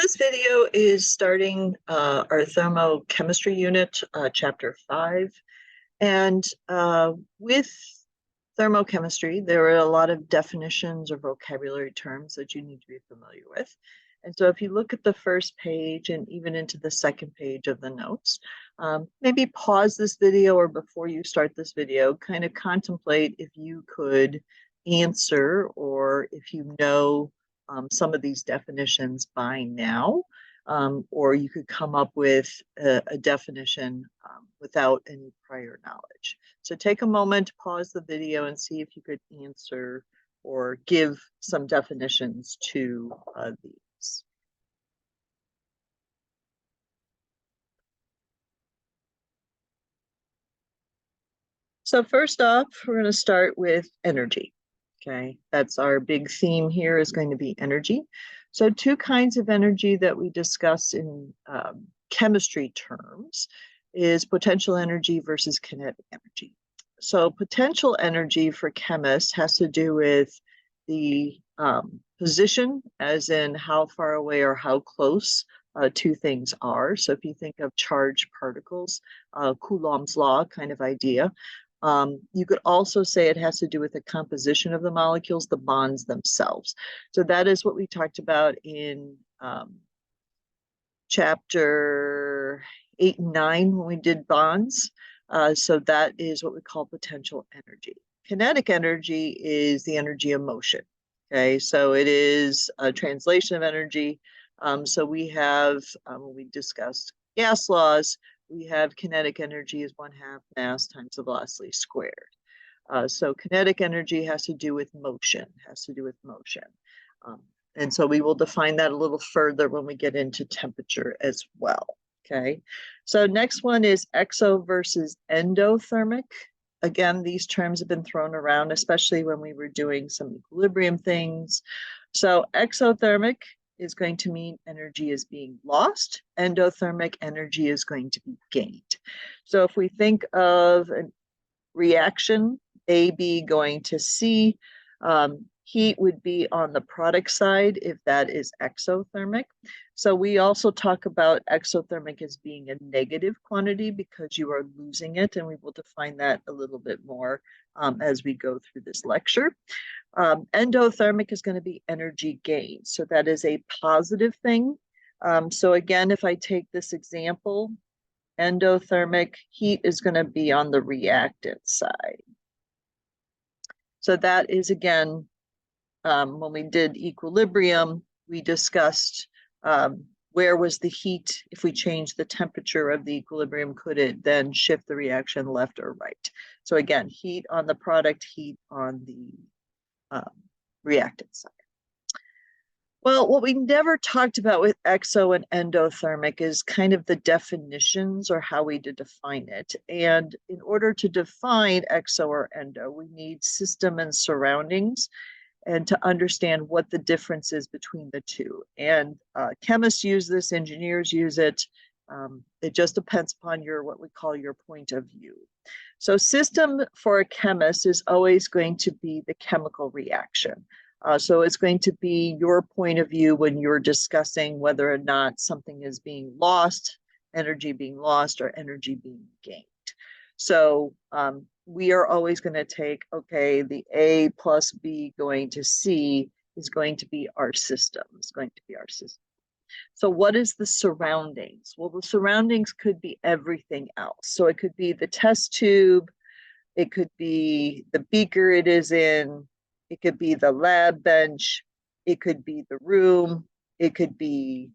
this video is starting our thermochemistry unit, chapter 5. And with thermochemistry, there are a lot of definitions or vocabulary terms that you need to be familiar with. And so if you look at the first page and even into the second page of the notes, maybe pause this video, or before you start this video, kind of contemplate if you could answer, or if you know some of these definitions by now, or you could come up with a definition without any prior knowledge. So take a moment, pause the video, and see if you could answer or give some definitions to these. So first off, we're going to start with energy. Okay, that's our big theme here, is going to be energy. So two kinds of energy that we discuss in chemistry terms is potential energy versus kinetic energy. So potential energy for chemists has to do with the position, as in how far away or how close two things are. So if you think of charged particles, Coulomb's law kind of idea. You could also say it has to do with the composition of the molecules, the bonds themselves. So that is what we talked about in chapter 8 and 9 when we did bonds. So that is what we call potential energy. Kinetic energy is the energy of motion. Okay, so it is a translation of energy. So we have, when we discussed gas laws, we have kinetic energy is 1/2 mass times the velocity squared. So kinetic energy has to do with motion, and so we will define that a little further when we get into temperature as well. Okay, so next one is exo versus endothermic. Again, these terms have been thrown around, especially when we were doing some equilibrium things. So exothermic is going to mean energy is being lost. Endothermic energy is going to be gained. So if we think of a reaction, AB going to C, heat would be on the product side if that is exothermic. So we also talk about exothermic as being a negative quantity because you are losing it, and we will define that a little bit more as we go through this lecture. Endothermic is going to be energy gain. So that is a positive thing. So again, if I take this example, endothermic heat is going to be on the reactant side. So that is, again, when we did equilibrium, we discussed where was the heat. If we change the temperature of the equilibrium, could it then shift the reaction left or right? So again, heat on the product, heat on the reactant side. Well, what we never talked about with exo and endothermic is kind of the definitions, or how we define it. And in order to define exo or endo, we need system and surroundings, and to understand what the difference is between the two. And chemists use this, engineers use it. It just depends upon what we call your point of view. So system for a chemist is always going to be the chemical reaction. So it's going to be your point of view when you're discussing whether or not something is being lost, energy being lost, or energy being gained. So we are always going to take, okay, the A plus B going to C is going to be our system. It's going to be our system. So what is the surroundings? Well, the surroundings could be everything else. So it could be the test tube, it could be the beaker it is in, it could be the lab bench, it could be the room, it could be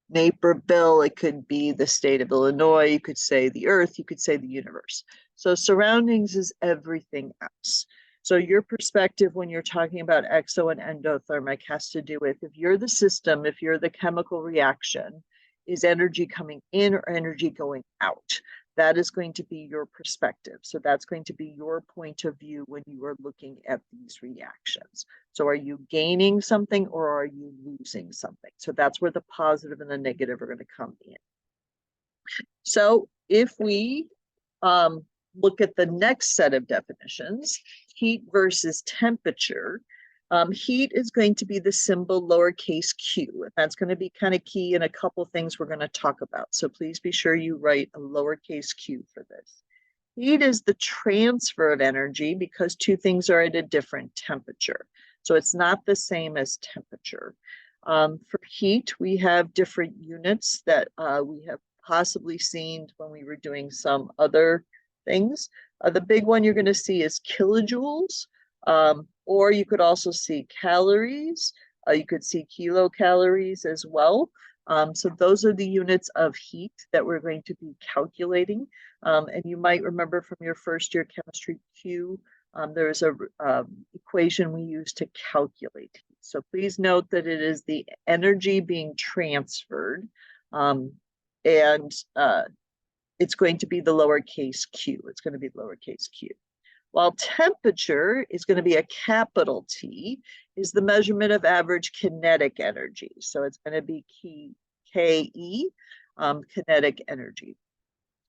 Naperville, it could be the state of Illinois, you could say the earth, you could say the universe. So surroundings is everything else. So your perspective when you're talking about exo and endothermic has to do with, if you're the system, if you're the chemical reaction, is energy coming in or energy going out? That is going to be your perspective. So that's going to be your point of view when you are looking at these reactions. So are you gaining something or are you losing something? So that's where the positive and the negative are going to come in. So if we look at the next set of definitions, heat versus temperature, Heat is going to be the symbol lowercase q, and that's going to be kind of key in a couple things we're going to talk about. So please be sure you write a lowercase q for this. Heat is the transfer of energy because two things are at a different temperature. So it's not the same as temperature. For heat, we have different units that we have possibly seen when we were doing some other things. The big one you're going to see is kilojoules, or you could also see calories. You could see kilocalories as well. So those are the units of heat that we're going to be calculating. And you might remember from your first year chemistry Q, there's a equation we use to calculate heat. So please note that it is the energy being transferred, and it's going to be the lowercase q. It's going to be lowercase q. While temperature is going to be a capital T, is the measurement of average kinetic energy. So it's going to be KE, kinetic energy.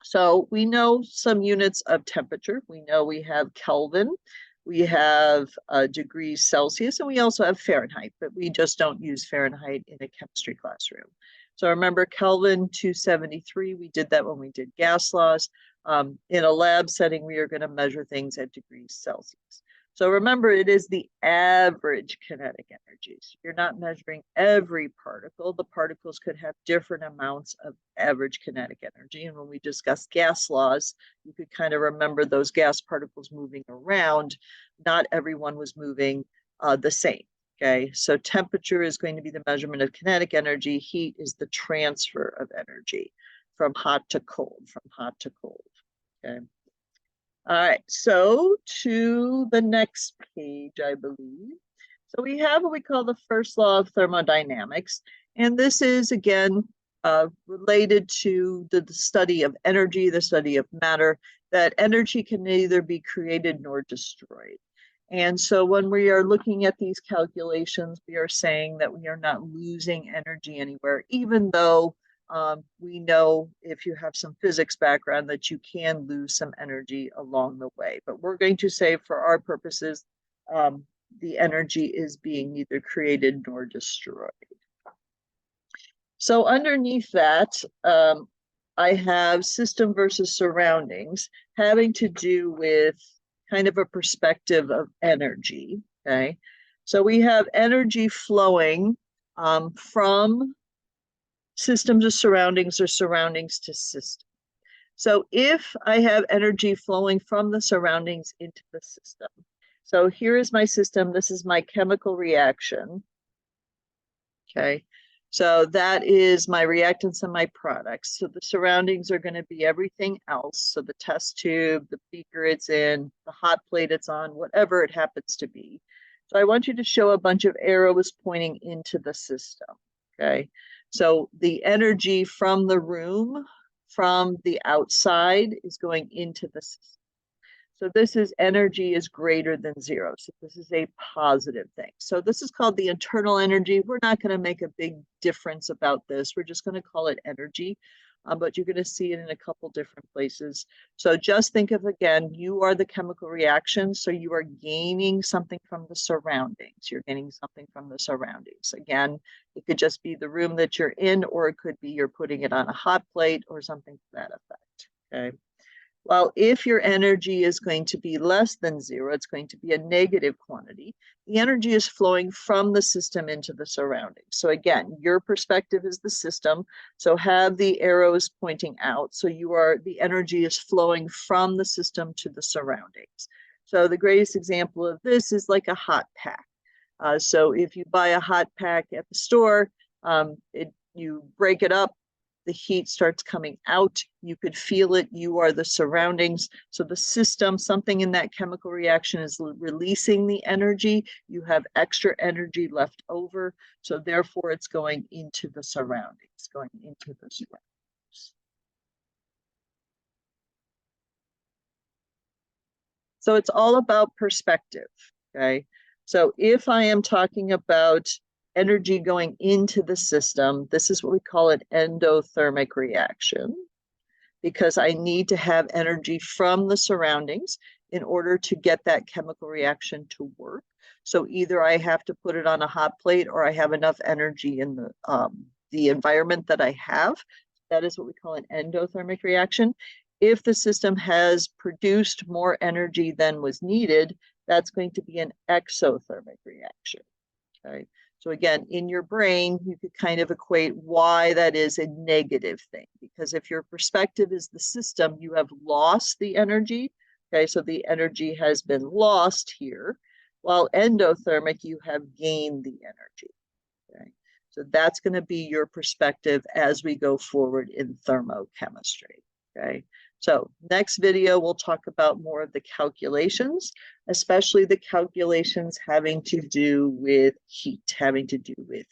So we know some units of temperature. We know we have Kelvin, we have degrees Celsius, and we also have Fahrenheit, but we just don't use Fahrenheit in a chemistry classroom. So remember Kelvin 273, we did that when we did gas laws. In a lab setting, we are going to measure things at degrees Celsius. So remember, it is the average kinetic energies. You're not measuring every particle. The particles could have different amounts of average kinetic energy. And when we discuss gas laws, you could kind of remember those gas particles moving around. Not everyone was moving the same. Okay, so temperature is going to be the measurement of kinetic energy. Heat is the transfer of energy from hot to cold, Okay. All right, so to the next page, I believe. So we have what we call the first law of thermodynamics. And this is, again, related to the study of energy, the study of matter, that energy can neither be created nor destroyed. And so when we are looking at these calculations, we are saying that we are not losing energy anywhere, even though we know if you have some physics background that you can lose some energy along the way. But we're going to say for our purposes, the energy is being neither created nor destroyed. So underneath that, I have system versus surroundings having to do with kind of a perspective of energy, okay? So we have energy flowing from system to surroundings or surroundings to system. So if I have energy flowing from the surroundings into the system, so here is my system, this is my chemical reaction, okay? So that is my reactants and my products. So the surroundings are going to be everything else. So the test tube, the beaker it's in, the hot plate it's on, whatever it happens to be. So I want you to show a bunch of arrows pointing into the system, okay? So the energy from the room, from the outside, is going into the system. So this is energy is greater than zero. So this is a positive thing. So this is called the internal energy. We're not going to make a big difference about this. We're just going to call it energy, but you're going to see it in a couple different places. So just think of, again, you are the chemical reaction. So you are gaining something from the surroundings. You're gaining something from the surroundings. Again, it could just be the room that you're in, or it could be you're putting it on a hot plate or something to that effect, okay? Well, if your energy is going to be less than zero, it's going to be a negative quantity. The energy is flowing from the system into the surroundings. So again, your perspective is the system. So have the arrows pointing out. So the energy is flowing from the system to the surroundings. So the greatest example of this is like a hot pack. So if you buy a hot pack at the store, you break it up, the heat starts coming out. You could feel it. You are the surroundings. So the system, something in that chemical reaction is releasing the energy. You have extra energy left over. So therefore, it's going into the surroundings, So it's all about perspective, okay? So if I am talking about energy going into the system, this is what we call an endothermic reaction, because I need to have energy from the surroundings in order to get that chemical reaction to work. So either I have to put it on a hot plate or I have enough energy in the environment that I have. That is what we call an endothermic reaction. If the system has produced more energy than was needed, that's going to be an exothermic reaction. Okay. So again, in your brain, you could kind of equate why that is a negative thing. Because if your perspective is the system, you have lost the energy. Okay, so the energy has been lost here. While endothermic, you have gained the energy. Okay, so that's going to be your perspective as we go forward in thermochemistry. Okay, so next video, we'll talk about more of the calculations, especially the calculations having to do with heat, having to do with